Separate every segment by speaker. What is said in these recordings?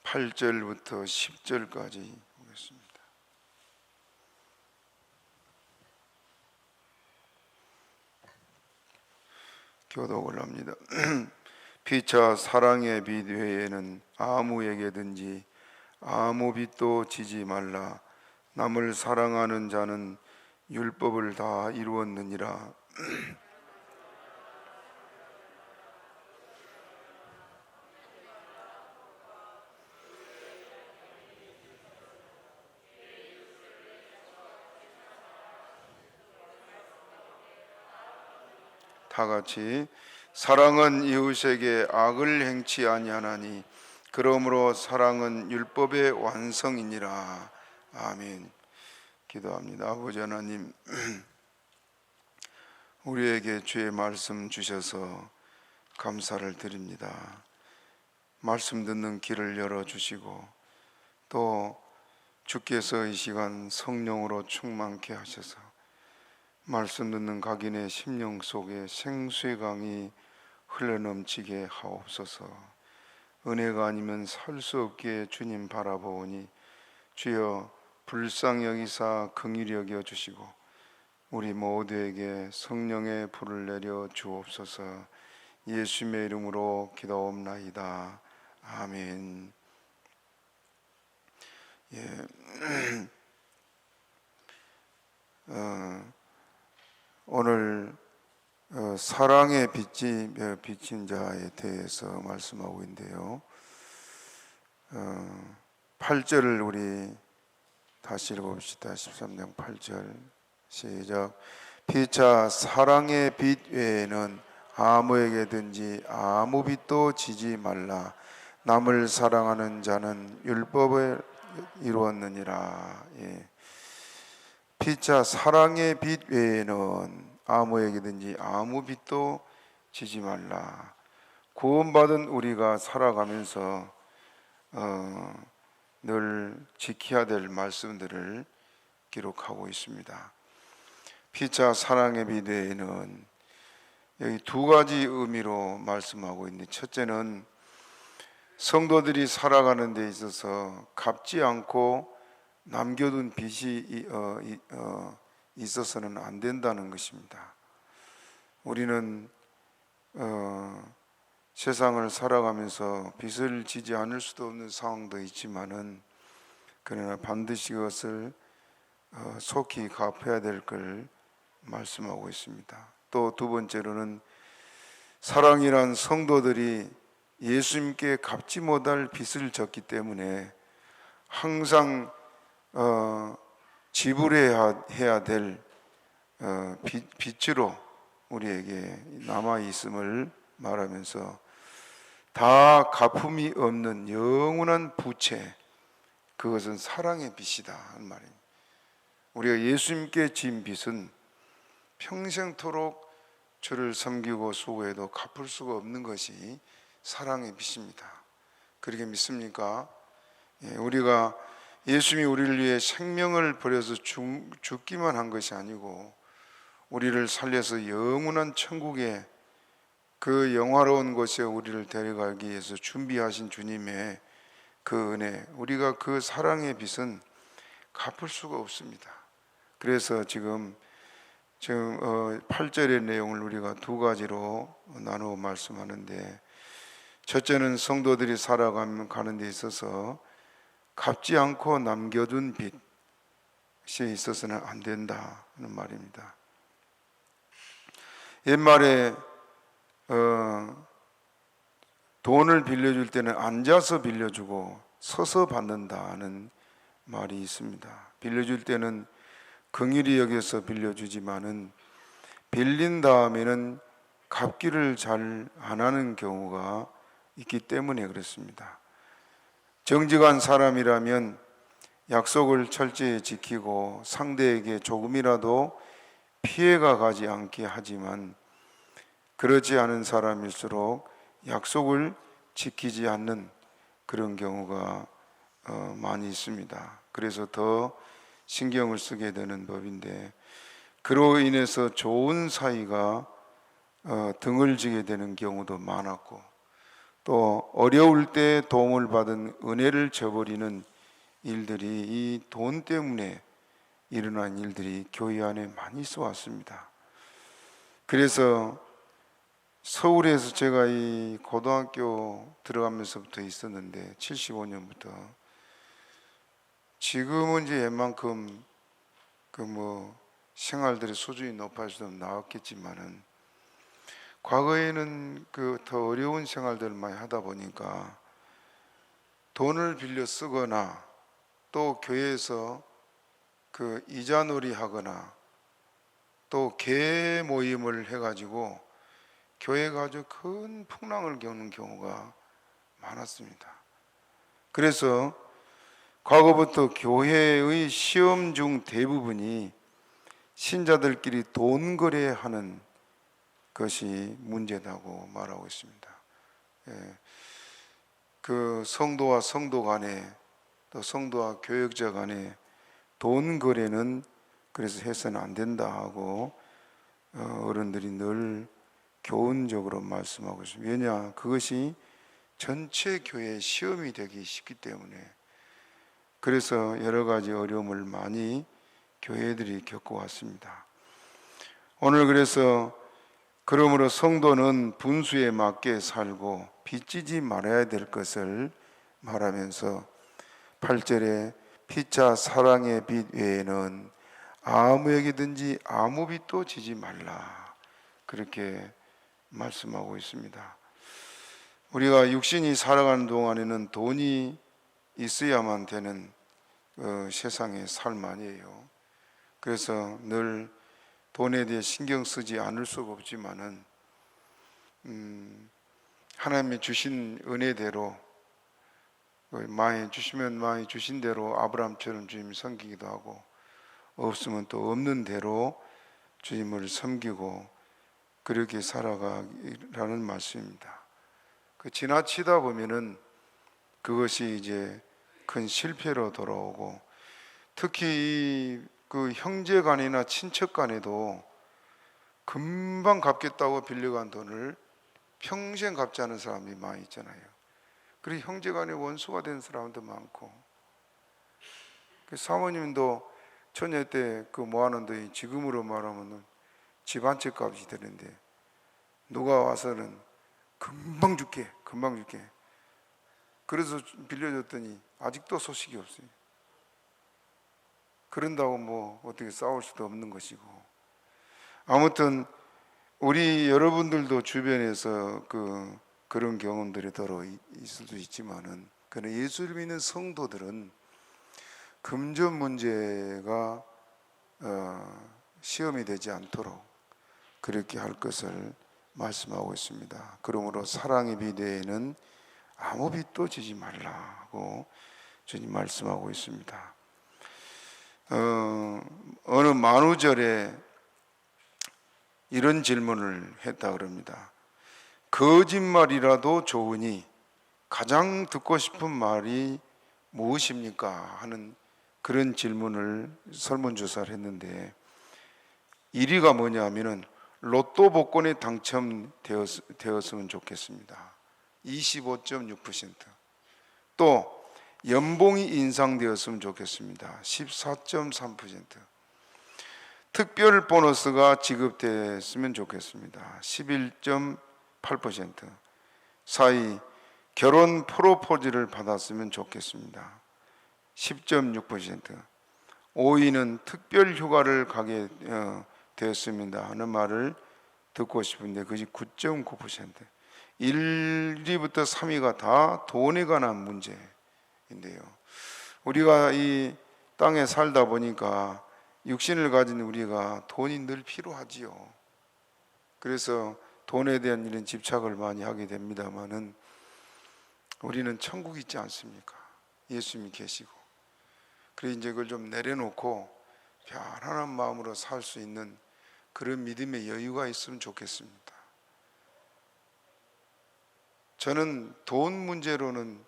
Speaker 1: 8절부터 10절까지 보겠습니다. 교독을 합니다. 피차 사랑의 빛 외에는 아무에게든지 아무 빛도 지지 말라. 남을 사랑하는 자는 율법을 다 이루었느니라. 다 같이 사랑은 이웃에게 악을 행치 아니하나니 그러므로 사랑은 율법의 완성이니라. 아멘. 기도합니다. 아버지 하나님, 우리에게 주의 말씀 주셔서 감사를 드립니다. 말씀 듣는 길을 열어주시고 또 주께서 이 시간 성령으로 충만케 하셔서 말씀 듣는 각인의 심령 속에 생수의 강이 흘러넘치게 하옵소서. 은혜가 아니면 살 수 없기에 주님 바라보오니 주여 불쌍히 여기사 긍휼히 여겨 주시고 우리 모두에게 성령의 불을 내려 주옵소서. 예수님의 이름으로 기도옵나이다. 아멘. 오늘 사랑의 빛이 비친 자에 대해서 말씀하고 있는데요. 8절을 우리 다시 읽어봅시다. 13장 8절 시작. 피차 사랑의 빛 외에는 아무에게든지 아무 빛도 지지 말라. 남을 사랑하는 자는 율법을 이루었느니라. 피차 사랑의 빛 외에는 아무에게든지 아무 빛도 지지 말라. 구원받은 우리가 살아가면서 늘 지켜야 될 말씀들을 기록하고 있습니다. 피차 사랑의 빛 외에는 여기 두 가지 의미로 말씀하고 있는데, 첫째는 성도들이 살아가는 데 있어서 갚지 않고 남겨둔 빚이 있어서는 안 된다는 것입니다. 우리는 세상을 살아가면서 빚을 지지 않을 수도 없는 상황도 있지만은 그러나 반드시 그것을 속히 갚아야 될 걸 말씀하고 있습니다. 또 두 번째로는 사랑이란 성도들이 예수님께 갚지 못할 빚을 졌기 때문에 항상 지불해야 될 빚으로 우리에게 남아 있음을 말하면서 다 갚음이 없는 영원한 부채, 그것은 사랑의 빚이다 하는 말입니다. 우리가 예수님께 진 빚은 평생토록 주를 섬기고 수고해도 갚을 수가 없는 것이 사랑의 빚입니다. 그렇게 믿습니까? 우리가 예수님이 우리를 위해 생명을 버려서 죽기만 한 것이 아니고 우리를 살려서 영원한 천국에 그 영화로운 곳에 우리를 데려가기 위해서 준비하신 주님의 그 은혜, 우리가 그 사랑의 빚은 갚을 수가 없습니다. 그래서 지금 8절의 내용을 우리가 두 가지로 나누어 말씀하는데, 첫째는 성도들이 살아가는 데 있어서 갚지 않고 남겨둔 빚이 있어서는 안 된다 하는 말입니다. 옛말에 돈을 빌려줄 때는 앉아서 빌려주고 서서 받는다는 말이 있습니다. 빌려줄 때는 긍휼히 여겨서 빌려주지만은 빌린 다음에는 갚기를 잘 안 하는 경우가 있기 때문에 그렇습니다. 정직한 사람이라면 약속을 철저히 지키고 상대에게 조금이라도 피해가 가지 않게 하지만, 그렇지 않은 사람일수록 약속을 지키지 않는 그런 경우가 많이 있습니다. 그래서 더 신경을 쓰게 되는 법인데, 그로 인해서 좋은 사이가 등을 지게 되는 경우도 많았고, 또 어려울 때 도움을 받은 은혜를 저버리는 일들이, 이 돈 때문에 일어난 일들이 교회 안에 많이 있어 왔습니다. 그래서 서울에서 제가 이 고등학교 들어가면서부터 있었는데, 75년부터 지금은 이제 웬만큼 생활들의 수준이 높아져서 나왔겠지만은, 과거에는 더 어려운 생활들을 많이 하다 보니까 돈을 빌려 쓰거나, 또 교회에서 이자놀이 하거나, 또 개 모임을 해가지고 교회가 아주 큰 풍랑을 겪는 경우가 많았습니다. 그래서 과거부터 교회의 시험 중 대부분이 신자들끼리 돈 거래하는 것이 문제다고 말하고 있습니다. 성도와 성도 간에, 또 성도와 교역자 간에 돈 거래는 그래서 해서는 안 된다 하고 어른들이 늘 교훈적으로 말씀하고 있습니다. 왜냐, 그것이 전체 교회의 시험이 되기 쉽기 때문에. 그래서 여러 가지 어려움을 많이 교회들이 겪어왔습니다. 오늘 그래서 그러므로 성도는 분수에 맞게 살고 빚지지 말아야 될 것을 말하면서 8절에 피차 사랑의 빚 외에는 아무에게든지 아무 빚도 지지 말라, 그렇게 말씀하고 있습니다. 우리가 육신이 살아가는 동안에는 돈이 있어야만 되는 세상의 삶 아니에요. 그래서 늘 돈에 대해 신경 쓰지 않을 수가 없지만은 하나님이 주신 은혜대로, 많이 주시면 많이 주신 대로 아브라함처럼 주님 섬기기도 하고, 없으면 또 없는 대로 주님을 섬기고 그렇게 살아가라는 말씀입니다. 지나치다 보면은 그것이 이제 큰 실패로 돌아오고, 특히 형제 간이나 친척 간에도 금방 갚겠다고 빌려간 돈을 평생 갚지 않은 사람이 많이 있잖아요. 그리고 형제 간에 원수가 된 사람도 많고, 사모님도 처녀 때 모아놓은 돈이 지금으로 말하면 집 한 채 값이 되는데, 누가 와서는 금방 줄게 그래서 빌려줬더니 아직도 소식이 없어요. 그런다고 어떻게 싸울 수도 없는 것이고. 아무튼 우리 여러분들도 주변에서 그런 경험들이 더러 있을 수 있지만은, 그런 예수를 믿는 성도들은 금전 문제가 시험이 되지 않도록 그렇게 할 것을 말씀하고 있습니다. 그러므로 사랑의 빚 외에는 아무 빚도 지지 말라고 주님 말씀하고 있습니다. 어느 만우절에 이런 질문을 했다 그럽니다. 거짓말이라도 좋으니 가장 듣고 싶은 말이 무엇입니까? 하는 그런 질문을 설문조사를 했는데, 1위가 뭐냐 하면은 로또 복권에 당첨되었으면 좋겠습니다. 25.6%. 또 연봉이 인상되었으면 좋겠습니다. 14.3%. 특별 보너스가 지급됐으면 좋겠습니다. 11.8%. 4위 결혼 프로포즈를 받았으면 좋겠습니다. 10.6%. 5위는 특별 휴가를 가게 되었습니다 하는 말을 듣고 싶은데, 그것이 9.9%. 1위부터 3위가 다 돈에 관한 문제인데요. 우리가 이 땅에 살다 보니까 육신을 가진 우리가 돈이 늘 필요하지요. 그래서 돈에 대한 이런 집착을 많이 하게 됩니다만은, 우리는 천국이 있지 않습니까? 예수님이 계시고. 그래 이제 그걸 좀 내려놓고 편안한 마음으로 살 수 있는 그런 믿음의 여유가 있으면 좋겠습니다. 저는 돈 문제로는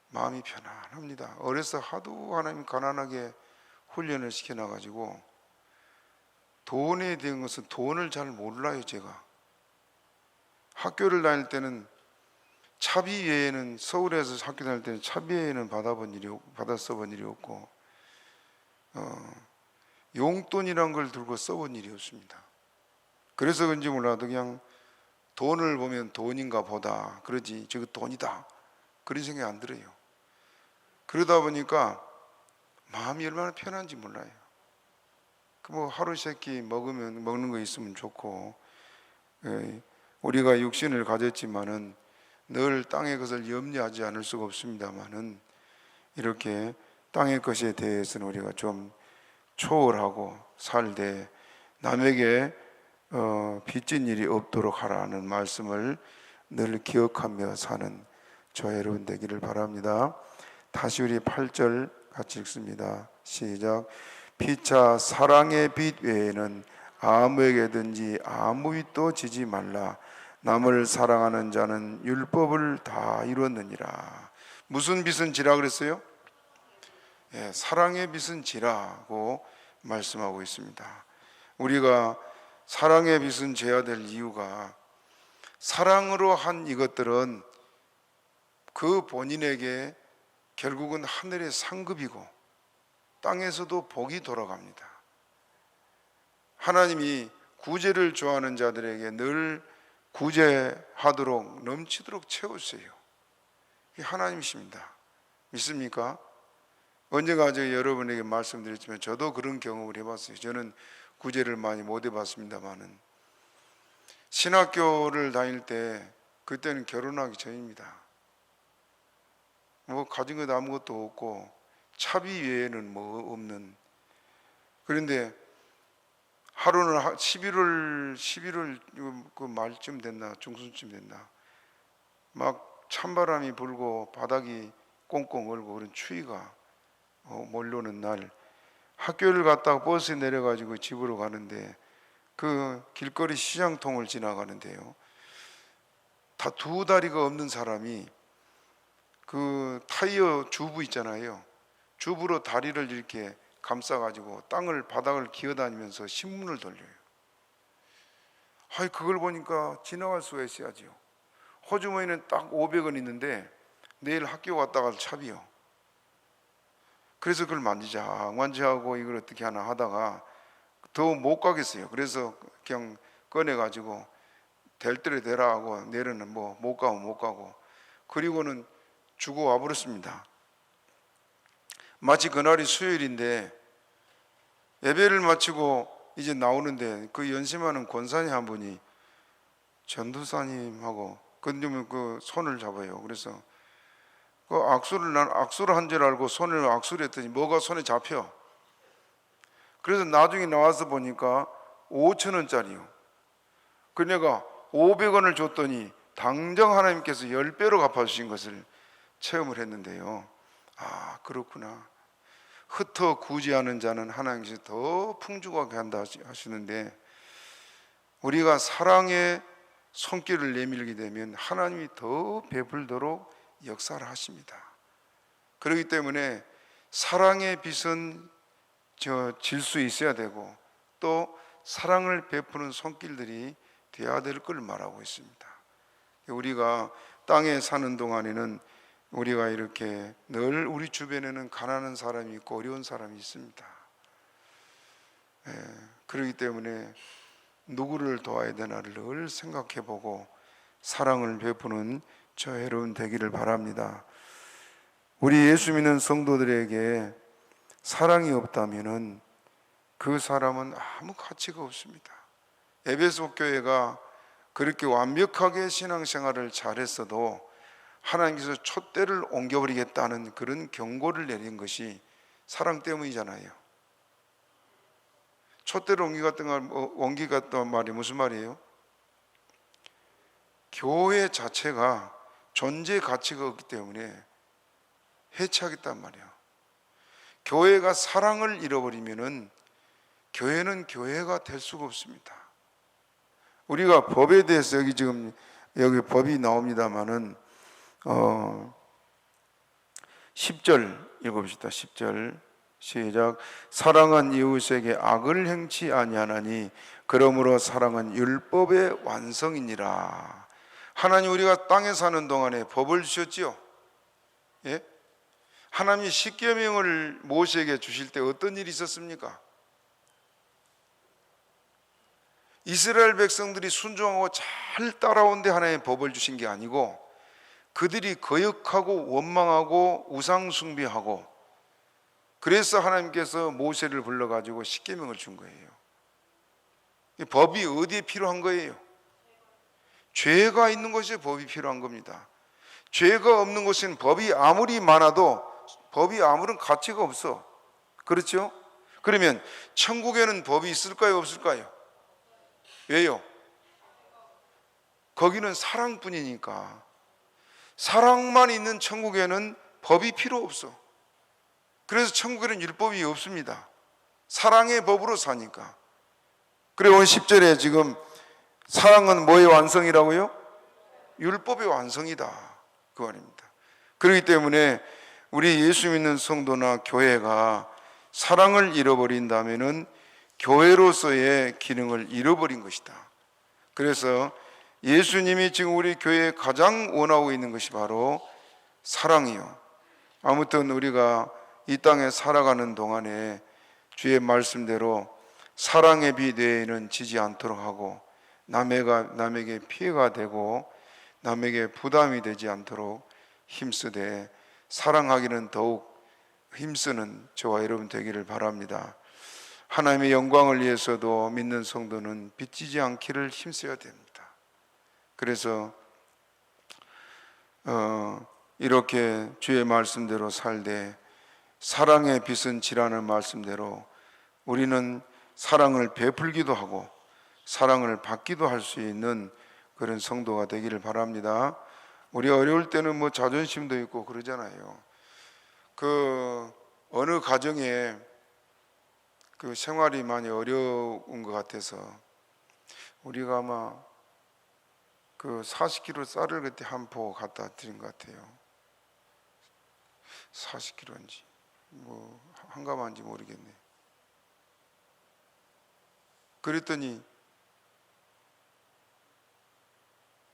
Speaker 1: 마음이 편안합니다. 어려서 하도 하나님 가난하게 훈련을 시켜놔가지고 돈에 대한 것은 돈을 잘 몰라요. 제가 학교를 다닐 때는 차비 외에는, 서울에서 학교 다닐 때는 차비 외에는 받아 써본 일이 없고, 용돈이란 걸 들고 써본 일이 없습니다. 그래서 그런지 몰라도 그냥 돈을 보면 돈인가 보다 그러지, 저거 돈이다 그런 생각이 안 들어요. 그러다 보니까 마음이 얼마나 편한지 몰라요. 뭐 하루 세끼 먹는 거 있으면 좋고, 우리가 육신을 가졌지만은 늘 땅의 것을 염려하지 않을 수가 없습니다만은, 이렇게 땅의 것에 대해서는 우리가 좀 초월하고 살되 남에게 빚진 일이 없도록 하라는 말씀을 늘 기억하며 사는 저 여러분 되기를 바랍니다. 다시 우리 8절 같이 읽습니다. 시작. 피차 사랑의 빚 외에는 아무에게든지 아무 빚도 지지 말라. 남을 사랑하는 자는 율법을 다 이뤘느니라. 무슨 빚은 지라 그랬어요? 사랑의 빚은 지라고 말씀하고 있습니다. 우리가 사랑의 빚은 져야 될 이유가, 사랑으로 한 이것들은 그 본인에게 결국은 하늘의 상급이고 땅에서도 복이 돌아갑니다. 하나님이 구제를 좋아하는 자들에게 늘 구제하도록 넘치도록 채우세요. 이게 하나님이십니다. 믿습니까? 언젠가 제가 여러분에게 말씀드렸지만 저도 그런 경험을 해봤어요. 저는 구제를 많이 못 해봤습니다만은, 신학교를 다닐 때, 그때는 결혼하기 전입니다. 뭐 가진 것 아무것도 없고 차비 외에는 뭐 없는. 그런데 하루는 11월 그 말쯤 됐나, 중순쯤 됐나, 막 찬바람이 불고 바닥이 꽁꽁 얼고 그런 추위가 몰려오는 날, 학교를 갔다가 버스에 내려가지고 집으로 가는데, 그 길거리 시장통을 지나가는데요, 다 두 다리가 없는 사람이 그 타이어 주부 있잖아요, 주부로 다리를 이렇게 감싸가지고 바닥을 기어다니면서 신문을 돌려요. 그걸 보니까 지나갈 수가 있어야지요. 호주머니는 딱 500원 있는데 내일 학교 갔다가 차비요. 그래서 그걸 만지하고 이걸 어떻게 하나 하다가 더 못 가겠어요. 그래서 그냥 꺼내가지고 될 대로 되라 하고, 내일은 뭐 못 가면 못 가고, 그리고는 주고 와버렸습니다. 마치 그날이 수요일인데 예배를 마치고 이제 나오는데, 그 연심하는 권사님 한 분이 전도사님하고 그 손을 잡아요. 그래서 그 악수를 한 줄 알고 손을 악수를 했더니 뭐가 손에 잡혀. 그래서 나중에 나와서 보니까 5,000원짜리요. 그 내가 500원을 줬더니 당장 하나님께서 10배로 갚아주신 것을 체험을 했는데요. 그렇구나. 흩어 구제하는 자는 하나님께서 더 풍족하게 한다 하시는데, 우리가 사랑의 손길을 내밀게 되면 하나님이 더 베풀도록 역사를 하십니다. 그렇기 때문에 사랑의 빛은 질 수 있어야 되고, 또 사랑을 베푸는 손길들이 되어야 될 걸 말하고 있습니다. 우리가 땅에 사는 동안에는 우리가 이렇게 늘 우리 주변에는 가난한 사람이 있고 어려운 사람이 있습니다. 그렇기 때문에 누구를 도와야 되나를 늘 생각해보고 사랑을 베푸는 저 여러분 되기를 바랍니다. 우리 예수 믿는 성도들에게 사랑이 없다면은 그 사람은 아무 가치가 없습니다. 에베소 교회가 그렇게 완벽하게 신앙생활을 잘했어도 하나님께서 촛대를 옮겨버리겠다는 그런 경고를 내린 것이 사랑 때문이잖아요. 촛대를 옮기겠다는 말이 무슨 말이에요? 교회 자체가 존재 가치가 없기 때문에 해체하겠단 말이에요. 교회가 사랑을 잃어버리면은 교회는 교회가 될 수가 없습니다. 우리가 법에 대해서 여기 법이 나옵니다만은 10절 읽어봅시다. 10절 시작. 사랑은 이웃에게 악을 행치 아니하나니 그러므로 사랑은 율법의 완성이니라. 하나님 우리가 땅에 사는 동안에 법을 주셨지요. 예? 하나님이 십계명을 모세에게 주실 때 어떤 일이 있었습니까? 이스라엘 백성들이 순종하고 잘 따라온 데 하나님의 법을 주신 게 아니고 그들이 거역하고 원망하고 우상 숭배하고, 그래서 하나님께서 모세를 불러가지고 십계명을 준 거예요. 이 법이 어디에 필요한 거예요? 죄가 있는 곳에 법이 필요한 겁니다. 죄가 없는 곳에는 법이 아무리 많아도 법이 아무런 가치가 없어. 그렇죠? 그러면 천국에는 법이 있을까요, 없을까요? 왜요? 거기는 사랑뿐이니까. 사랑만 있는 천국에는 법이 필요 없어. 그래서 천국에는 율법이 없습니다. 사랑의 법으로 사니까. 그리고 오늘 10절에 지금 사랑은 뭐의 완성이라고요? 율법의 완성이다, 그 말입니다. 그렇기 때문에 우리 예수 믿는 성도나 교회가 사랑을 잃어버린다면은 교회로서의 기능을 잃어버린 것이다. 그래서 예수님이 지금 우리 교회에 가장 원하고 있는 것이 바로 사랑이요. 아무튼 우리가 이 땅에 살아가는 동안에 주의 말씀대로 사랑의 빛 외에는 지지 않도록 하고, 남에게 피해가 되고 남에게 부담이 되지 않도록 힘쓰되 사랑하기는 더욱 힘쓰는 저와 여러분 되기를 바랍니다. 하나님의 영광을 위해서도 믿는 성도는 빚지지 않기를 힘써야 됩니다. 그래서 이렇게 주의 말씀대로 살되 사랑의 빛은 지라는 말씀대로 우리는 사랑을 베풀기도 하고 사랑을 받기도 할 수 있는 그런 성도가 되기를 바랍니다. 우리 어려울 때는 뭐 자존심도 있고 그러잖아요. 그 어느 가정에 그 생활이 많이 어려운 것 같아서 우리가 아마 그 40kg 쌀을 그때 한 포 갖다 드린 것 같아요. 40kg인지 뭐 한가마인지 모르겠네. 그랬더니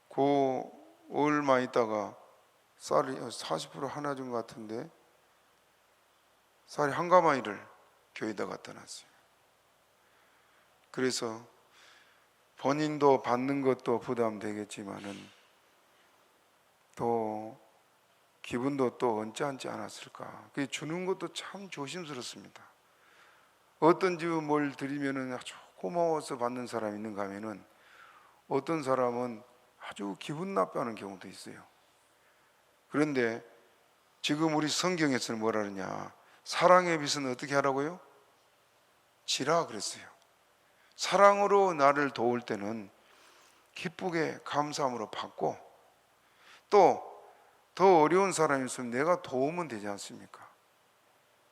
Speaker 1: 그 얼마 있다가 쌀이 40% 하나 준 것 같은데 쌀이 한가마이를 교회에다 갖다 놨어요. 그래서 본인도 받는 것도 부담되겠지만은 또 기분도 또 언짢지 않았을까. 그 주는 것도 참 조심스럽습니다. 어떤 집은 뭘 드리면은 아주 고마워서 받는 사람이 있는가 하면은 어떤 사람은 아주 기분 나빠하는 경우도 있어요. 그런데 지금 우리 성경에서는 뭐라 그러냐, 사랑의 빛은 어떻게 하라고요? 지라 그랬어요. 사랑으로 나를 도울 때는 기쁘게 감사함으로 받고, 또 더 어려운 사람이 있으면 내가 도우면 되지 않습니까?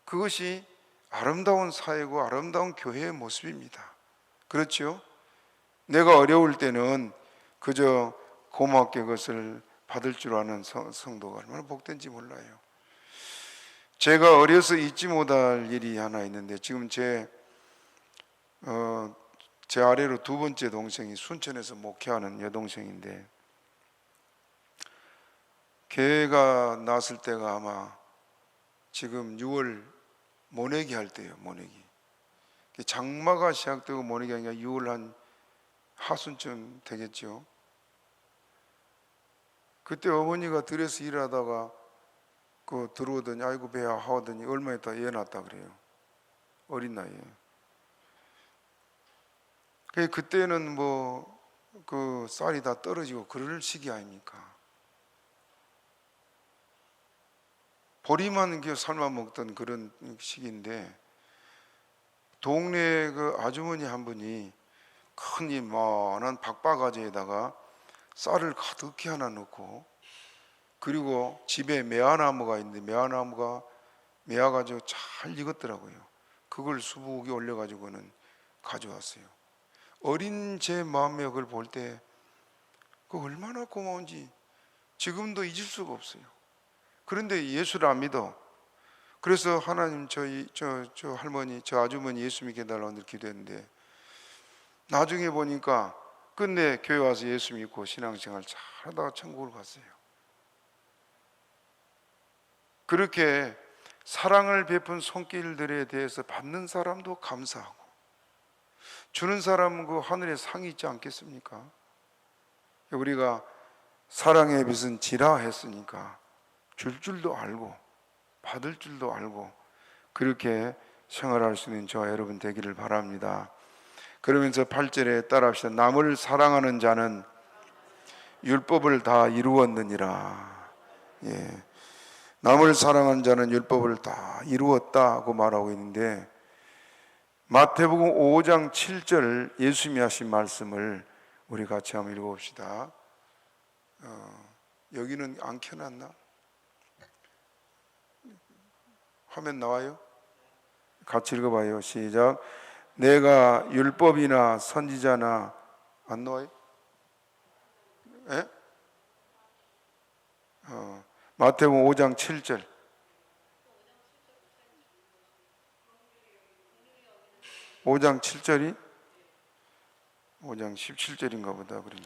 Speaker 1: 그것이 아름다운 사회고 아름다운 교회의 모습입니다. 그렇죠? 내가 어려울 때는 그저 고맙게 그것을 받을 줄 아는 성도가 얼마나 복된지 몰라요. 제가 어려서 잊지 못할 일이 하나 있는데, 지금 제 아래로 두 번째 동생이 순천에서 목회하는 여동생인데, 걔가 낳았을 때가 아마 지금 6월 모내기 할 때예요. 모내기. 장마가 시작되고 모내기 아니라 6월 한 하순쯤 되겠죠. 그때 어머니가 들에서 일하다가 그 들어오더니 아이고 배야 하더니 얼마 있다 애 낳았다 그래요. 어린 나이에. 그때는 뭐 그 쌀이 다 떨어지고 그럴 시기 아닙니까? 보리만 삶아 먹던 그런 시기인데, 동네 그 아주머니 한 분이 큰 이만한 박바가지에다가 쌀을 가득히 하나 넣고, 그리고 집에 매화나무가 있는데 매화나무가 매화가지고 잘 익었더라고요. 그걸 수북에 올려가지고는 가져왔어요. 어린 제 마음에 그걸 볼 때 그 얼마나 고마운지 지금도 잊을 수가 없어요. 그런데 예수를 안 믿어. 그래서 하나님 저 할머니, 저 아주머니 예수 믿게 해달라고 늘 기도했는데, 나중에 보니까 끝내 교회 와서 예수 믿고 신앙생활 잘 하다가 천국을 갔어요. 그렇게 사랑을 베푼 손길들에 대해서 받는 사람도 감사하고 주는 사람은 그 하늘에 상이 있지 않겠습니까? 우리가 사랑의 빛은 지라 했으니까 줄 줄도 알고 받을 줄도 알고 그렇게 생활할 수 있는 저와 여러분 되기를 바랍니다. 그러면서 8절에 따라합시다. 남을 사랑하는 자는 율법을 다 이루었느니라. 예. 남을 사랑하는 자는 율법을 다 이루었다고 말하고 있는데, 마태복음 5장 7절 예수님이 하신 말씀을 우리 같이 한번 읽어봅시다. 여기는 안 켜놨나? 화면 나와요? 같이 읽어봐요. 시작. 내가 율법이나 선지자나 안 나와요? 예? 마태복음 5장 7절. 5장 7절이 5장 17절인가 보다. 그러면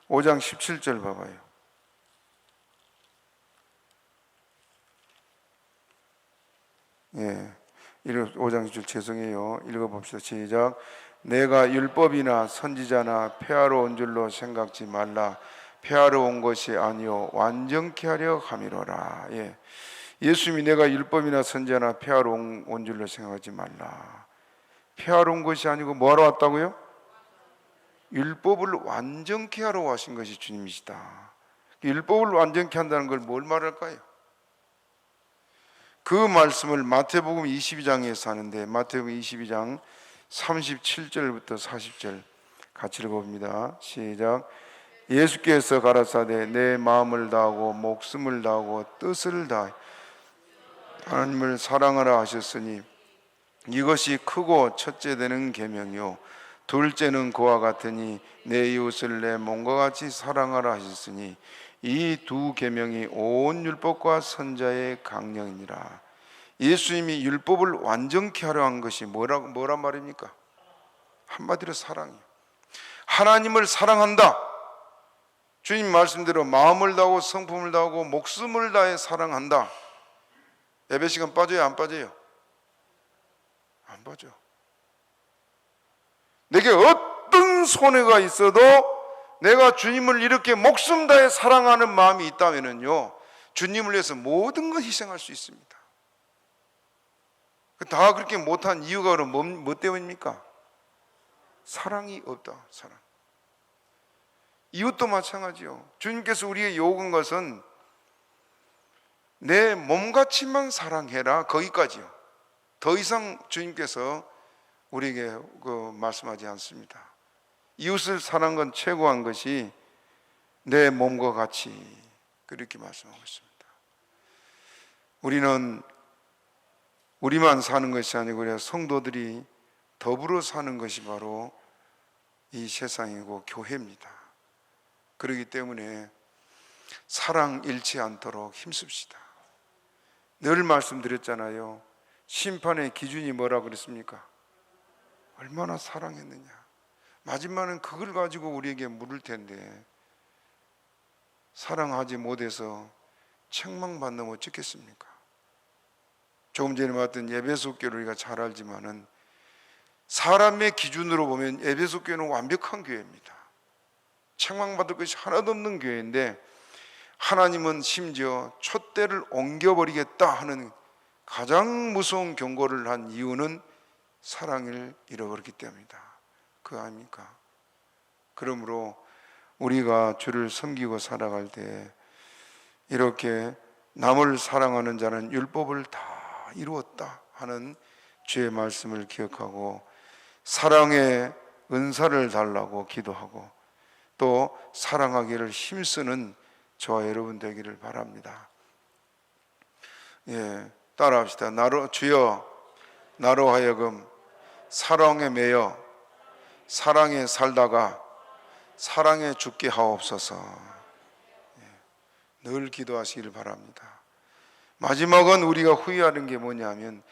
Speaker 1: 5장 17절 봐봐요. 예, 5장 17절 죄송해요. 읽어봅시다. 시작. 내가 율법이나 선지자나 폐하러 온 줄로 생각지 말라. 폐하러 온 것이 아니요 완전케 하려 함이로라. 예. 예수님이 내가 율법이나 선지자나 폐하러 온 줄로 생각하지 말라. 폐하러 온 것이 아니고 뭐하러 왔다고요? 율법을 완전케 하러 오신 것이 주님이시다. 율법을 완전케 한다는 걸 뭘 말할까요? 그 말씀을 마태복음 22장에서 하는데, 마태복음 22장 37절부터 40절 같이 읽어봅니다. 시작. 예수께서 가라사대 내 마음을 다하고 목숨을 다하고 뜻을 다해 하나님을 사랑하라 하셨으니 이것이 크고 첫째 되는 계명이요 둘째는 그와 같으니 내 이웃을 내 몸과 같이 사랑하라 하셨으니 이 두 계명이 온 율법과 선자의 강령이니라. 예수님이 율법을 완전케 하려 한 것이 뭐란 말입니까? 한마디로 사랑이에요. 하나님을 사랑한다. 주님 말씀대로 마음을 다하고 성품을 다하고 목숨을 다해 사랑한다. 예배 시간 빠져요? 안 빠져요? 안 빠져. 내게 어떤 손해가 있어도 내가 주님을 이렇게 목숨 다해 사랑하는 마음이 있다면요, 주님을 위해서 모든 걸 희생할 수 있습니다. 다 그렇게 못한 이유가 그럼 뭐 때문입니까? 사랑이 없다. 사랑. 이웃도 마찬가지요. 주님께서 우리에게 요구한 것은 내 몸같이만 사랑해라, 거기까지요. 더 이상 주님께서 우리에게 말씀하지 않습니다. 이웃을 사랑한 건 최고한 것이 내 몸과 같이, 그렇게 말씀하고 있습니다. 우리는 우리만 사는 것이 아니고 우리 성도들이 더불어 사는 것이 바로 이 세상이고 교회입니다. 그렇기 때문에 사랑 잃지 않도록 힘씁시다. 늘 말씀드렸잖아요. 심판의 기준이 뭐라 그랬습니까? 얼마나 사랑했느냐. 마지막은 그걸 가지고 우리에게 물을 텐데 사랑하지 못해서 책망받는 어쩌겠습니까? 조금 전에 봤던 에베소 교회를 우리가 잘 알지만은 사람의 기준으로 보면 에베소 교회는 완벽한 교회입니다. 책망받을 것이 하나도 없는 교회인데 하나님은 심지어 촛대를 옮겨버리겠다 하는 가장 무서운 경고를 한 이유는 사랑을 잃어버렸기 때문이다. 그거 아닙니까? 그러므로 우리가 주를 섬기고 살아갈 때 이렇게 남을 사랑하는 자는 율법을 다 이루었다 하는 주의 말씀을 기억하고 사랑의 은사를 달라고 기도하고 또 사랑하기를 힘쓰는 저와 여러분 되기를 바랍니다. 예, 따라합시다. 주여 나로 하여금 사랑에 매여 사랑에 살다가 사랑에 죽게 하옵소서. 예, 늘 기도하시기를 바랍니다. 마지막은 우리가 후회하는 게 뭐냐면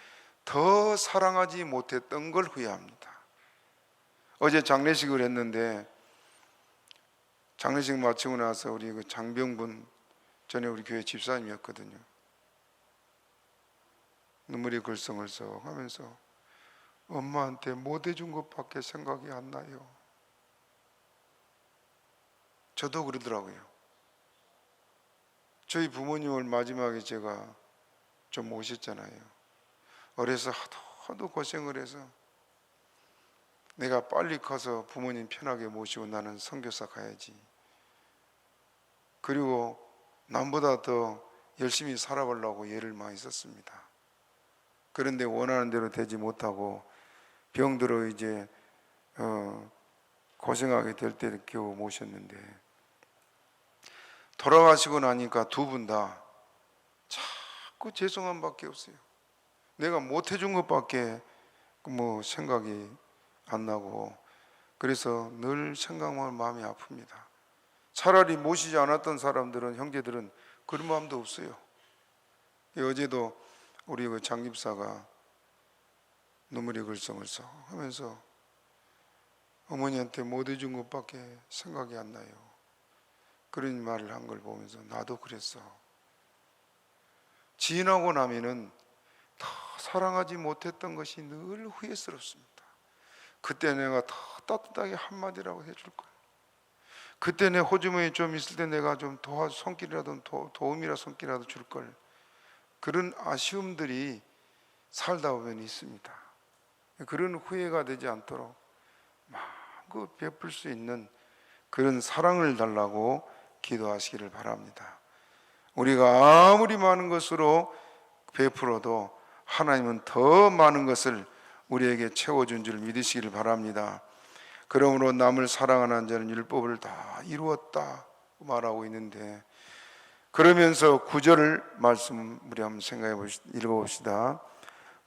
Speaker 1: 더 사랑하지 못했던 걸 후회합니다. 어제 장례식을 했는데 장례식 마치고 나서 우리 그 장병분 전에 우리 교회 집사님이었거든요. 눈물이 글썽글썽 하면서 엄마한테 못 해준 것밖에 생각이 안 나요. 저도 그러더라고요. 저희 부모님을 마지막에 제가 좀 모셨잖아요. 어려서 하도 고생을 해서 내가 빨리 커서 부모님 편하게 모시고 나는 선교사 가야지. 그리고 남보다 더 열심히 살아보려고 애를 많이 썼습니다. 그런데 원하는 대로 되지 못하고 병들어 이제 고생하게 될 때 겨우 모셨는데, 돌아가시고 나니까 두 분 다 자꾸 죄송함 밖에 없어요. 내가 못 해준 것밖에 뭐 생각이 안 나고, 그래서 늘 생각만 마음이 아픕니다. 차라리 모시지 않았던 사람들은, 형제들은 그런 마음도 없어요. 어제도 우리 그 장집사가 눈물이 글썽글썽 하면서 어머니한테 못 해준 것밖에 생각이 안 나요. 그런 말을 한 걸 보면서 나도 그랬어. 지나고 나면은 더 사랑하지 못했던 것이 늘 후회스럽습니다. 그때 내가 더 따뜻하게 한마디라고 해줄 걸. 그때 내 호주머니 좀 있을 때 내가 좀 손길이라도 도움이라 손길이라도 줄 걸. 그런 아쉬움들이 살다 보면 있습니다. 그런 후회가 되지 않도록 마음껏 베풀 수 있는 그런 사랑을 달라고 기도하시기를 바랍니다. 우리가 아무리 많은 것으로 베풀어도 하나님은 더 많은 것을 우리에게 채워준 줄 믿으시기를 바랍니다. 그러므로 남을 사랑하는 자는 율법을 다 이루었다 말하고 있는데, 그러면서 9절 말씀 우리 한번 읽어봅시다.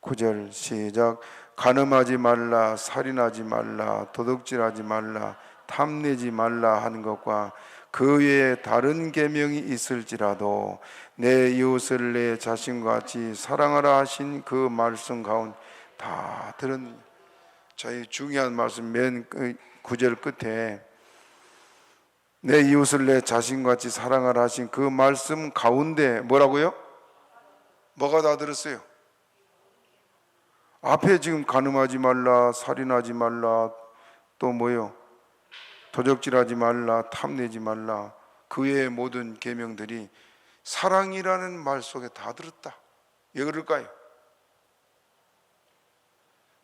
Speaker 1: 9절 시작. 간음하지 말라, 살인하지 말라, 도둑질하지 말라, 탐내지 말라 하는 것과 그 외에 다른 계명이 있을지라도 내 이웃을 내 자신과 같이 사랑하라 하신 그 말씀 가운데 다 들은. 저희 중요한 말씀 맨 9절 끝에 내 이웃을 내 자신과 같이 사랑하라 하신 그 말씀 가운데 뭐라고요? 뭐가 다 들었어요? 앞에 지금 간음하지 말라, 살인하지 말라, 또 뭐요? 도적질하지 말라, 탐내지 말라, 그 외의 모든 계명들이 사랑이라는 말 속에 다 들었다. 왜 그럴까요?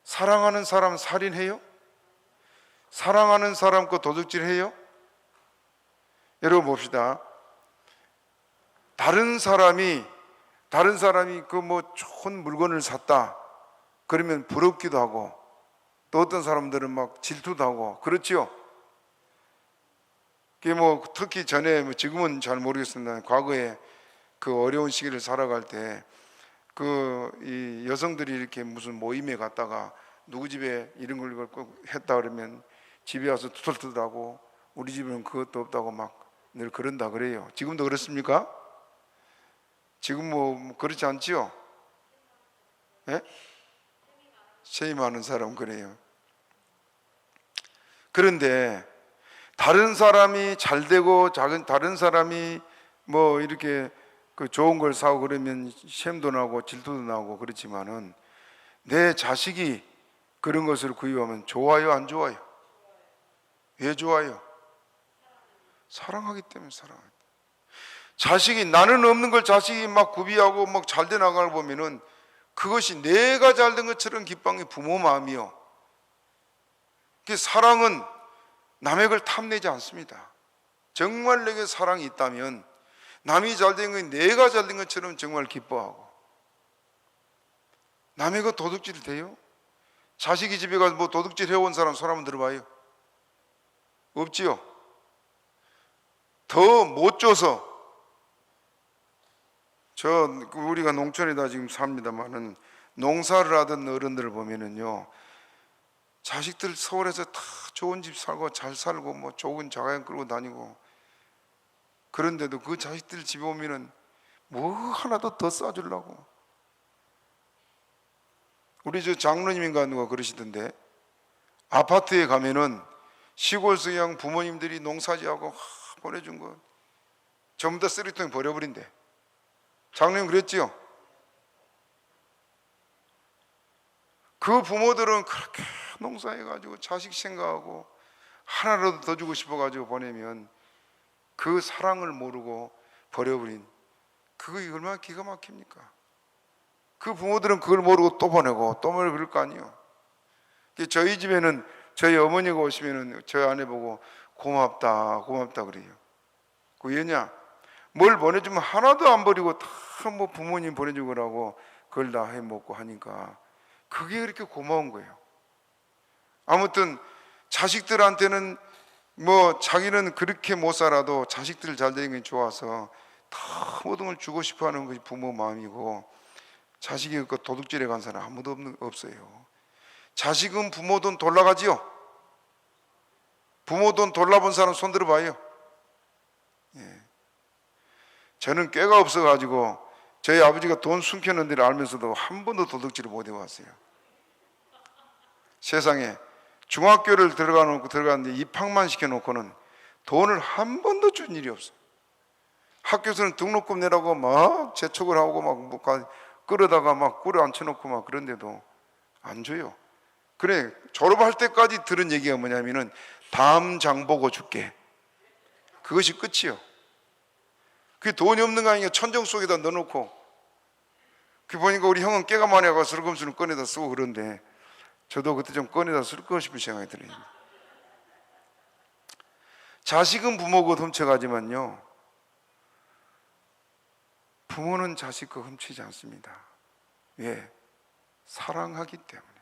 Speaker 1: 사랑하는 사람 살인해요? 사랑하는 사람 그 도둑질해요? 여러분 봅시다. 다른 사람이 그 뭐 좋은 물건을 샀다 그러면 부럽기도 하고, 또 어떤 사람들은 막 질투도 하고 그렇지요. 그게 뭐 특히 전에 지금은 잘 모르겠습니다. 과거에 그 어려운 시기를 살아갈 때 이 여성들이 이렇게 무슨 모임에 갔다가 누구 집에 이런 걸 했다 그러면 집에 와서 투덜투덜하고 우리 집에는 그것도 없다고 막 늘 그런다 그래요. 지금도 그렇습니까? 지금 뭐 그렇지 않지요? 예? 세이 많은 사람 그래요. 그런데 다른 사람이 잘 되고 다른 사람이 뭐 이렇게 그 좋은 걸 사고 그러면 셈도 나고 질투도 나고 그렇지만은 내 자식이 그런 것을 구입하면 좋아요, 안 좋아요? 왜 좋아요? 사랑하기 때문에 사랑하기 때문에. 자식이 나는 없는 걸 자식이 막 구비하고 막 잘 돼 나가는 걸 보면은 그것이 내가 잘 된 것처럼 기뻐하는 게 부모 마음이요. 사랑은 남의 걸 탐내지 않습니다. 정말 내게 사랑이 있다면 남이 잘 된 건 내가 잘 된 것처럼 정말 기뻐하고. 남의 거 도둑질 돼요? 자식이 집에 가서 뭐 도둑질 해온 사람 손 한번 들어봐요. 없지요? 더 못 줘서. 우리가 농촌에다 지금 삽니다만은 농사를 하던 어른들을 보면은요, 자식들 서울에서 다 좋은 집 살고 잘 살고 뭐 좋은 자가용 끌고 다니고, 그런데도 그 자식들 집에 오면은 뭐 하나도 더 싸주려고. 우리 저 장로님인가 누가 그러시던데, 아파트에 가면은 시골 서양 부모님들이 농사지하고 보내준 거 전부 다 쓰레기통에 버려버린대. 작년 그랬지요. 그 부모들은 그렇게 농사해가지고 자식 생각하고 하나라도 더 주고 싶어가지고 보내면 그 사랑을 모르고 버려버린, 그거 얼마나 기가 막힙니까? 그 부모들은 그걸 모르고 또 보내고 또 보내고 그럴 거 아니에요. 저희 집에는 저희 어머니가 오시면은 저희 아내 보고 고맙다 고맙다 그래요. 그 왜냐? 뭘 보내주면 하나도 안 버리고 다 뭐 부모님 보내준 거라고 그걸 다 해먹고 하니까 그게 그렇게 고마운 거예요. 아무튼 자식들한테는 뭐 자기는 그렇게 못 살아도 자식들 잘 되는 게 좋아서 다 모든 걸 주고 싶어하는 것이 부모 마음이고, 자식이 그 도둑질에 간 사람 아무도 없어요. 자식은 부모 돈 돌아가지요. 부모 돈 돌아본 사람 손 들어봐요. 예. 저는 꾀가 없어가지고 저희 아버지가 돈 숨겨놓은 데를 알면서도 한 번도 도둑질을 못 해왔어요. 세상에 중학교를 들어갔는데 입학만 시켜놓고는 돈을 한 번도 준 일이 없어. 학교에서는 등록금 내라고 막 재촉을 하고 막 끌어다가 막 꿀을 앉혀놓고 막 그런데도 안 줘요. 그래, 졸업할 때까지 들은 얘기가 뭐냐면은 다음 장 보고 줄게. 그것이 끝이요. 그게 돈이 없는 거 아니냐. 천정 속에다 넣어놓고. 그 보니까 우리 형은 깨가 많이 와서 슬금슬금 꺼내다 쓰고 그런데 저도 그때 좀 꺼내다 쓸까 싶은 생각이 들어요. 자식은 부모 것 훔쳐가지만요, 부모는 자식 것 훔치지 않습니다. 왜? 사랑하기 때문에.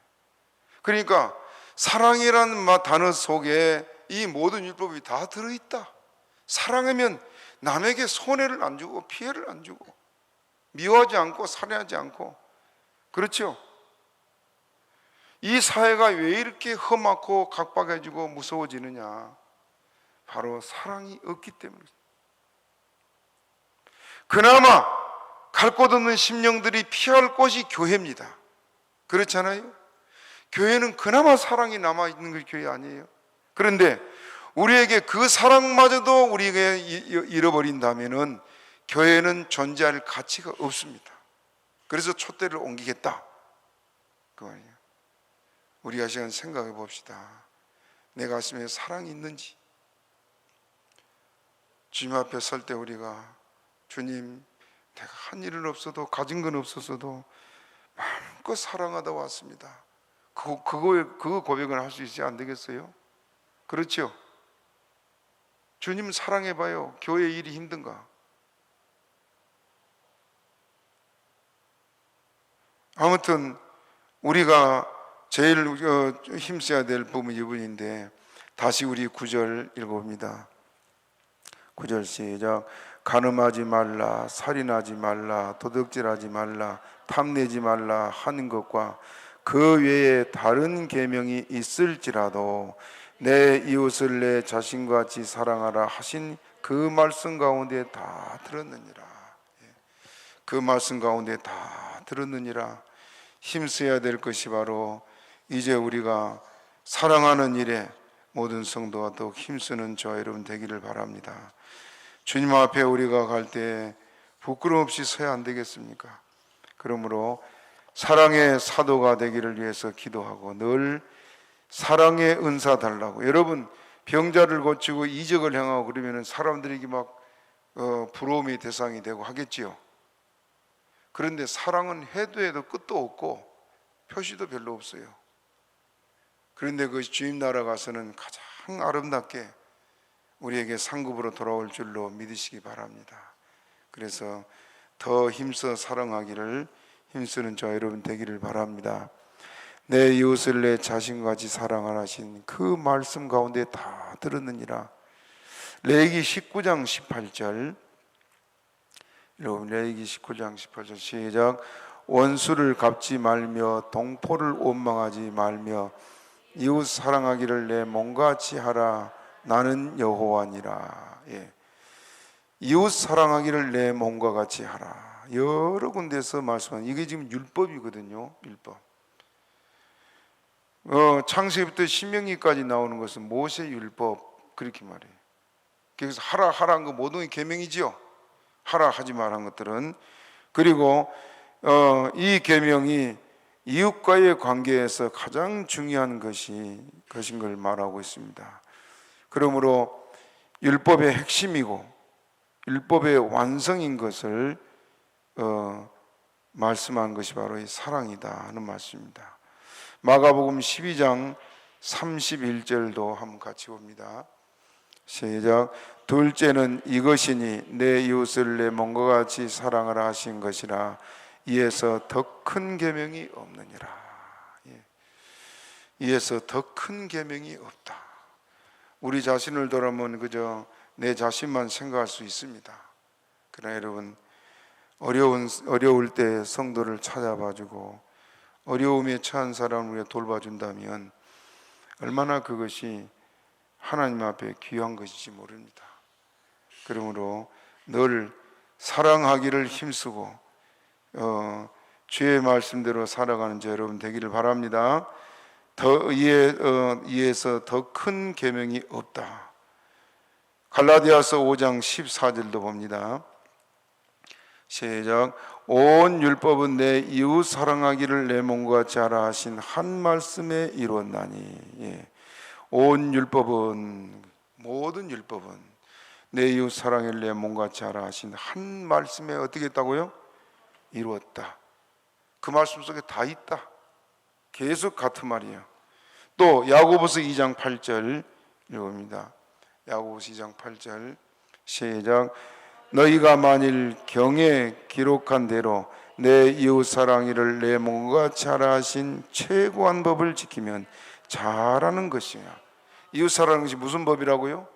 Speaker 1: 그러니까 사랑이라는 단어 속에 이 모든 율법이 다 들어있다. 사랑하면 남에게 손해를 안 주고 피해를 안 주고 미워하지 않고 살해하지 않고, 그렇죠? 이 사회가 왜 이렇게 험악고 각박해지고 무서워지느냐? 바로 사랑이 없기 때문입니다. 그나마 갈 곳 없는 심령들이 피할 곳이 교회입니다. 그렇잖아요? 교회는 그나마 사랑이 남아있는 게 교회 아니에요? 그런데 우리에게 그 사랑마저도 우리에게 잃어버린다면은 교회는 존재할 가치가 없습니다. 그래서 촛대를 옮기겠다, 그 말이에요. 우리가 시간 생각해 봅시다. 내 가슴에 사랑이 있는지. 주님 앞에 설 때 우리가 주님, 내가 한 일은 없어도 가진 건 없었어도 마음껏 사랑하다 왔습니다. 그거 고백을 할 수 있어야 안 되겠어요? 그렇죠? 주님 사랑해봐요. 교회 일이 힘든가? 아무튼 우리가 제일 힘써야 될 부분이 이 부분인데, 다시 우리 9절 읽어봅니다. 9절 시작. 간음하지 말라, 살인하지 말라, 도둑질하지 말라, 탐내지 말라 하는 것과 그 외에 다른 계명이 있을지라도 내 이웃을 내 자신과 같이 사랑하라 하신 그 말씀 가운데 다 들었느니라. 그 말씀 가운데 다 들었느니라. 힘써야 될 것이 바로 이제 우리가 사랑하는 일에 모든 성도가 더욱 힘쓰는 저와 여러분 되기를 바랍니다. 주님 앞에 우리가 갈 때 부끄럼 없이 서야 안 되겠습니까? 그러므로 사랑의 사도가 되기를 위해서 기도하고 늘 사랑의 은사 달라고. 여러분 병자를 고치고 이적을 행하고 그러면 사람들에게 막 부러움의 대상이 되고 하겠지요. 그런데 사랑은 해도 끝도 없고 표시도 별로 없어요. 그런데 그 주님 나라 가서는 가장 아름답게 우리에게 상급으로 돌아올 줄로 믿으시기 바랍니다. 그래서 더 힘써 사랑하기를 힘쓰는 저 여러분 되기를 바랍니다. 내 이웃을 내 자신과 같이 사랑하신 그 말씀 가운데 다 들었느니라. 레위기 19장 18절, 여러분 레위기 19장 18절 시작. 원수를 갚지 말며 동포를 원망하지 말며 이웃 사랑하기를 내 몸과 같이 하라. 나는 여호와니라. 이웃 사랑하기를 내 몸과 같이 하라. 여러 군데서 말씀하는, 이게 지금 율법이거든요. 율법. 창세기부터 신명기까지 나오는 것은 모세 율법 그렇게 말해요. 그래서 하라 하라한 거 모든 게 계명이지요. 하라 하지 말한 것들은. 그리고 이 계명이 이웃과의 관계에서 가장 중요한 것인 걸 말하고 있습니다. 그러므로 율법의 핵심이고 율법의 완성인 것을 말씀한 것이 바로 이 사랑이다 하는 말씀입니다. 마가복음 12장 31절도 한번 같이 봅니다. 시작. 둘째는 이것이니 내 이웃을 내 몸과 같이 사랑하라 하신 것이라. 이에서 더 큰 계명이 없느니라. 이에서 더 큰 계명이 없다. 우리 자신을 돌아보면 그저 내 자신만 생각할 수 있습니다. 그러나 여러분, 어려울 때 성도를 찾아봐주고 어려움에 처한 사람을 우리가 돌봐준다면 얼마나 그것이 하나님 앞에 귀한 것인지 모릅니다. 그러므로 늘 사랑하기를 힘쓰고 주의 말씀대로 살아가는 저 여러분 되기를 바랍니다. 이에서 더 큰 계명이 없다. 갈라디아서 5장 14절도 봅니다. 시작. 온 율법은 내 이웃 사랑하기를 내 몸과 같이 하라 하신 한 말씀에 이루었나니. 온 율법은, 모든 율법은 내 이웃 사랑을 내 몸과 같이 하라 하신 한 말씀에 어떻게 했다고요? 이루었다. 그 말씀 속에 다 있다. 계속 같은 말이에요. 또 야고보서 2장 8절 읽어봅니다. 야고보서 2장 8절 시작. 너희가 만일 경에 기록한 대로 내 이웃 사랑이를 내 몸과 같이 하라 하신 최고한 법을 지키면 잘하는 것이야. 이웃 사랑하는 것이 무슨 법이라고요?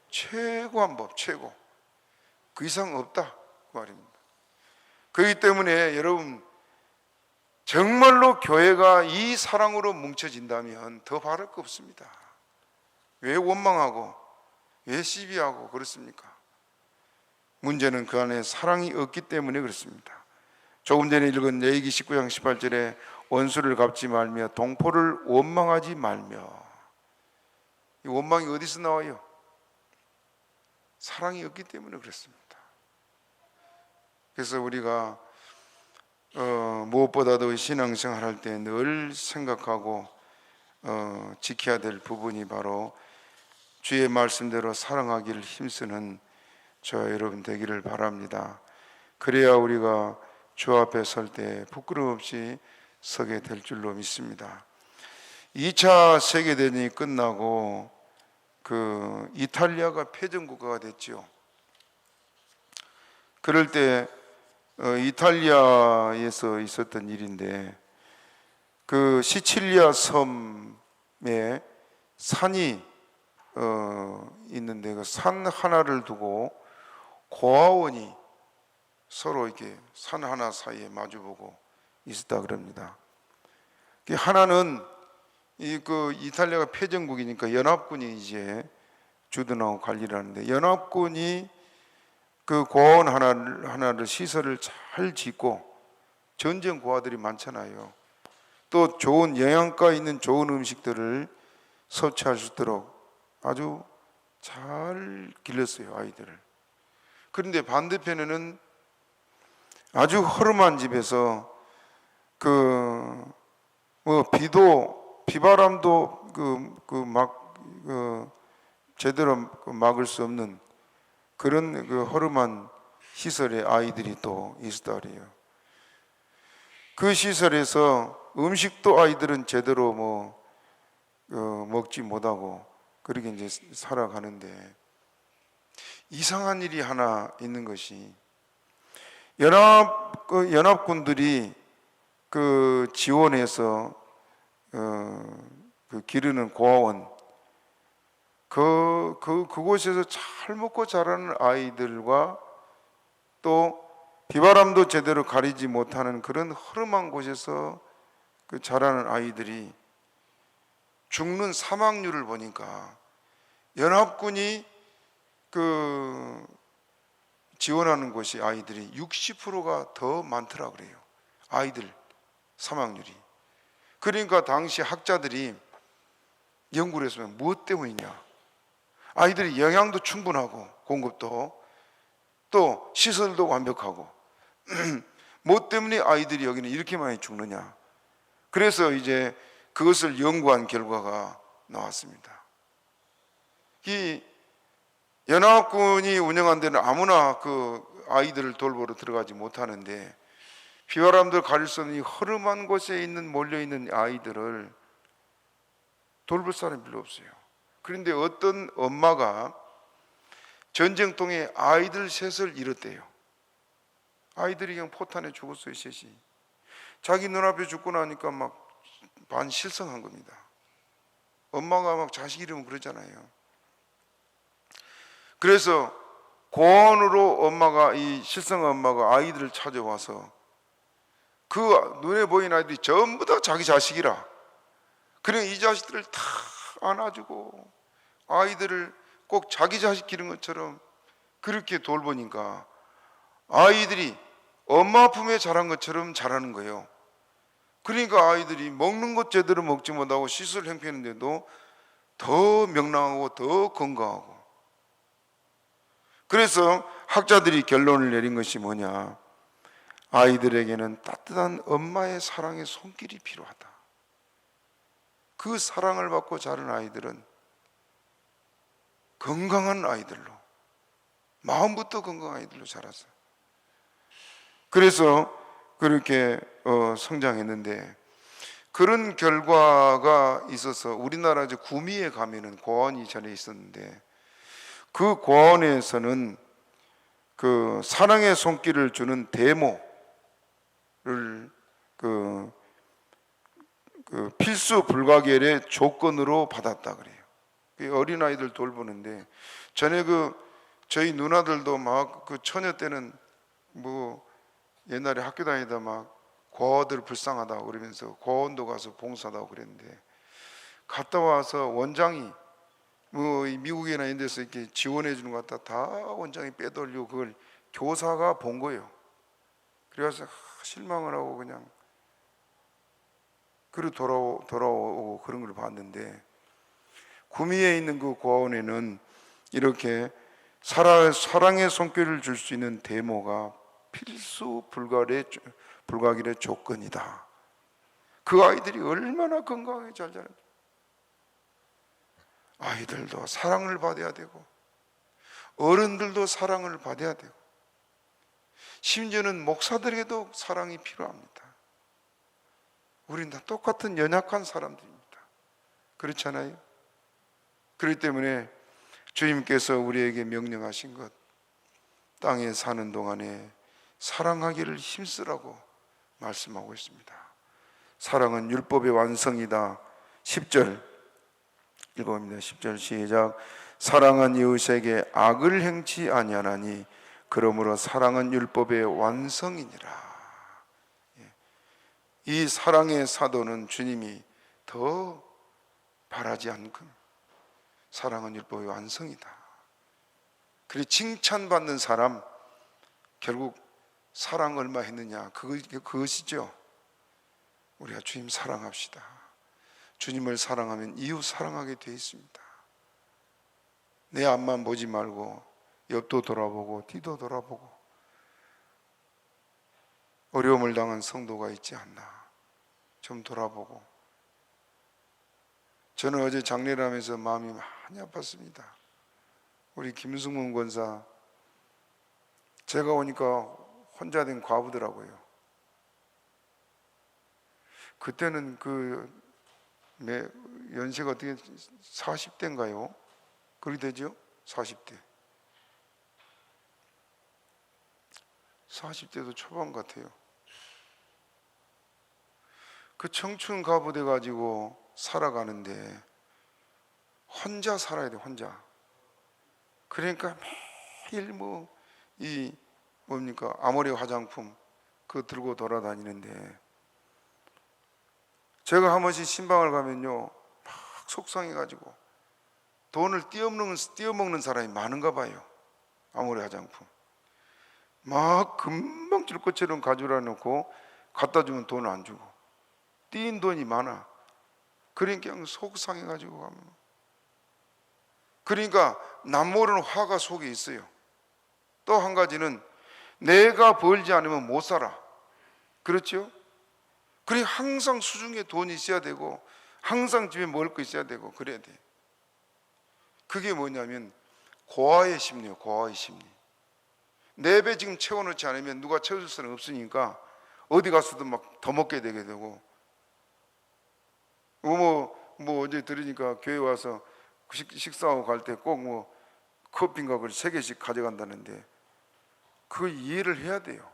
Speaker 1: 최고한 법, 최고. 그 이상 없다 그 말입니다. 그렇기 때문에 여러분 정말로 교회가 이 사랑으로 뭉쳐진다면 더 바랄 거 없습니다. 왜 원망하고 왜 시비하고 그렇습니까? 문제는 그 안에 사랑이 없기 때문에 그렇습니다. 조금 전에 읽은 레위기 19장 18절에 원수를 갚지 말며 동포를 원망하지 말며. 이 원망이 어디서 나와요? 사랑이 없기 때문에 그렇습니다. 그래서 우리가 무엇보다도 신앙생활 할 때 늘 생각하고 지켜야 될 부분이 바로 주의 말씀대로 사랑하기를 힘쓰는 저와 여러분 되기를 바랍니다. 그래야 우리가 주 앞에 설 때 부끄럼 없이 서게 될 줄로 믿습니다. 2차 세계대전이 끝나고 이탈리아가 패전국가가 됐죠. 그럴 때 이탈리아에서 있었던 일인데 그 시칠리아 섬에 산이 있는데 그 산 하나를 두고 고아원이 서로 이렇게 산 하나 사이에 마주보고 있었다 그럽니다. 하나는 이탈리아가 패전국이니까 연합군이 이제 주둔하고 관리를 하는데 연합군이 그 고아원 하나를 시설을 잘 짓고 전쟁 고아들이 많잖아요. 또 좋은 영양가 있는 좋은 음식들을 섭취할 수 있도록 아주 잘 길렀어요, 아이들을. 그런데 반대편에는 아주 허름한 집에서 비바람도 제대로 막을 수 없는 그런 허름한 시설에 아이들이 또 있었다 그래요. 그 시설에서 음식도 아이들은 제대로 먹지 못하고 그렇게 이제 살아가는데 이상한 일이 하나 있는 것이 연합군들이 지원해서 기르는 고아원 그곳에서 잘 먹고 자라는 아이들과 또 비바람도 제대로 가리지 못하는 그런 허름한 곳에서 자라는 아이들이 죽는 사망률을 보니까 연합군이 지원하는 곳이 아이들이 60%가 더 많더라 그래요. 아이들 사망률이. 그러니까 당시 학자들이 연구를 했으면 무엇 때문이냐? 아이들이 영양도 충분하고 공급도 또 시설도 완벽하고 뭐 때문에 아이들이 여기는 이렇게 많이 죽느냐? 그래서 이제 그것을 연구한 결과가 나왔습니다. 이 연합군이 운영한 데는 아무나 그 아이들을 돌보러 들어가지 못하는데 비바람들 가릴 수 없는 이 허름한 곳에 있는 몰려있는 아이들을 돌볼 사람이 별로 없어요. 그런데 어떤 엄마가 전쟁통에 아이들 셋을 잃었대요. 아이들이 그냥 포탄에 죽었어요. 셋이. 자기 눈앞에 죽고 나니까 막 반실성한 겁니다. 엄마가 막 자식 잃으면 그러잖아요. 그래서 고원으로 엄마가, 이 실성한 엄마가 아이들을 찾아와서 그 눈에 보이는 아이들이 전부 다 자기 자식이라, 그래 이 자식들을 다 안아주고 아이들을 꼭 자기 자식 기른 것처럼 그렇게 돌보니까 아이들이 엄마 품에 자란 것처럼 자라는 거예요. 그러니까 아이들이 먹는 것 제대로 먹지 못하고 시술 행패했는데도 더 명랑하고 더 건강하고. 그래서 학자들이 결론을 내린 것이 뭐냐? 아이들에게는 따뜻한 엄마의 사랑의 손길이 필요하다. 그 사랑을 받고 자란 아이들은 건강한 아이들로, 마음부터 건강한 아이들로 자랐어요. 그래서 그렇게 성장했는데, 그런 결과가 있어서 우리나라 이제 구미에 가면은 고아원이 전에 있었는데, 그 고아원에서는 그 사랑의 손길을 주는 데모를 그 필수 불가결의 조건으로 받았다 그래요. 어린 아이들 돌보는데, 전에 저희 누나들도 막 그 처녀 때는 뭐 옛날에 학교 다니다 막 고아들 불쌍하다고 그러면서 고아원도 가서 봉사하다고 그랬는데, 갔다 와서 원장이 뭐 미국이나 이런 데서 이렇게 지원해 주는 것 같다, 다 원장이 빼돌리고 그걸 교사가 본 거예요. 그래서 실망을 하고 그냥 그리고 돌아오고 그런 걸 봤는데, 구미에 있는 그 고아원에는 이렇게 사랑의 손길을 줄 수 있는 데모가 필수 불가결의 조건이다. 그 아이들이 얼마나 건강하게 잘 자라는지. 아이들도 사랑을 받아야 되고 어른들도 사랑을 받아야 되고 심지어는 목사들에게도 사랑이 필요합니다. 우리는 다 똑같은 연약한 사람들입니다. 그렇잖아요? 그렇기 때문에 주님께서 우리에게 명령하신 것, 땅에 사는 동안에 사랑하기를 힘쓰라고 말씀하고 있습니다. 사랑은 율법의 완성이다. 10절 읽어봅니다. 10절 시작. 사랑은 이웃에게 악을 행치 아니하나니 그러므로 사랑은 율법의 완성이니라. 이 사랑의 사도는 주님이 더 바라지 않고 사랑은 율법의 완성이다. 그리고 칭찬받는 사람, 결국 사랑 얼마 했느냐, 그것이죠. 우리가 주님 사랑합시다. 주님을 사랑하면 이웃 사랑하게 되어 있습니다. 내 앞만 보지 말고 옆도 돌아보고 뒤도 돌아보고, 어려움을 당한 성도가 있지 않나 좀 돌아보고. 저는 어제 장례를 하면서 마음이 많이 아팠습니다. 우리 김승문 권사, 제가 오니까 혼자 된 과부더라고요. 그때는 연세가 어떻게 40대인가요? 그렇게 되죠? 40대. 40대도 초반 같아요. 그 청춘 과부 돼가지고 살아가는데 혼자 살아야 돼, 혼자. 그러니까 매일 아모레 화장품 그거 들고 돌아다니는데, 제가 한 번씩 신방을 가면요 막 속상해가지고 돈을 띄어먹는 사람이 많은가 봐요. 아모레 화장품 막 금방 줄 것처럼 가져다 놓고 갖다 주면 돈을 안 주고, 띈 돈이 많아. 그러니까 그냥 속상해가지고 가면. 그러니까 남 모르는 화가 속에 있어요. 또 한 가지는 내가 벌지 않으면 못 살아. 그렇죠? 그러니 항상 수중에 돈이 있어야 되고 항상 집에 먹을 거 있어야 되고 그래야 돼. 그게 뭐냐면 고아의 심리예요. 고아의 심리. 내 배 지금 채워놓지 않으면 누가 채워줄 수는 없으니까 어디 가서도 막 더 먹게 되게 되고 뭐 어제 들으니까 교회 와서 식사하고 갈 때 꼭 뭐 커피인가 그걸 3개씩 가져간다는데 그거 이해를 해야 돼요.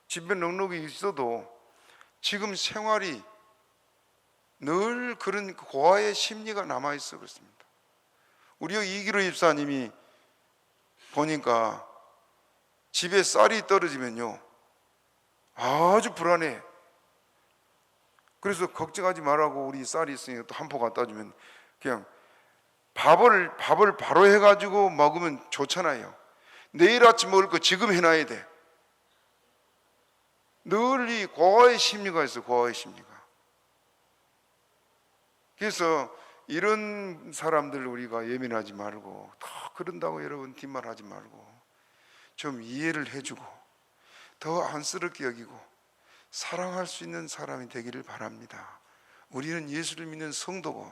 Speaker 1: 집에 넉넉히 있어도 지금 생활이 늘 그런 고아의 심리가 남아있어. 그렇습니다. 우리 여기 이기로 집사님이 보니까 집에 쌀이 떨어지면요 아주 불안해. 그래서 걱정하지 말라고, 우리 쌀이 있으니까 또 한 포 갖다 주면 그냥 밥을 바로 해가지고 먹으면 좋잖아요. 내일 아침 먹을 거 지금 해놔야 돼. 늘 이 고아의 심리가 있어. 고아의 심리가. 그래서 이런 사람들 우리가 예민하지 말고, 더 그런다고 여러분 뒷말하지 말고 좀 이해를 해주고 더 안쓰럽게 여기고 사랑할 수 있는 사람이 되기를 바랍니다. 우리는 예수를 믿는 성도고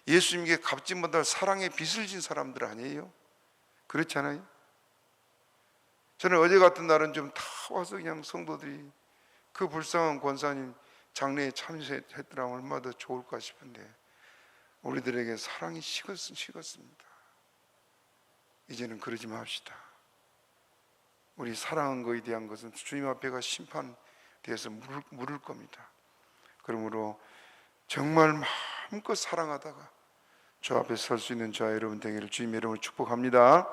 Speaker 1: 예수님께 갚지 못할 사랑의 빚을 진 사람들 아니에요? 그렇잖아요? 저는 어제 같은 날은 좀 다 와서 그냥 성도들이 그 불쌍한 권사님 장례에 참여했더라면 얼마나 더 좋을까 싶은데 우리들에게 사랑이 식었습니다. 이제는 그러지 맙시다. 우리 사랑한 것에 대한 것은 주님 앞에가 심판되어서 물을 겁니다. 그러므로 정말 마음껏 사랑하다가 주 앞에 설 수 있는 저와 여러분 되기를 주님의 이름으로 축복합니다.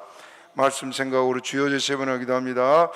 Speaker 1: 말씀 생각으로 주여 제 세 번 하기도 합니다.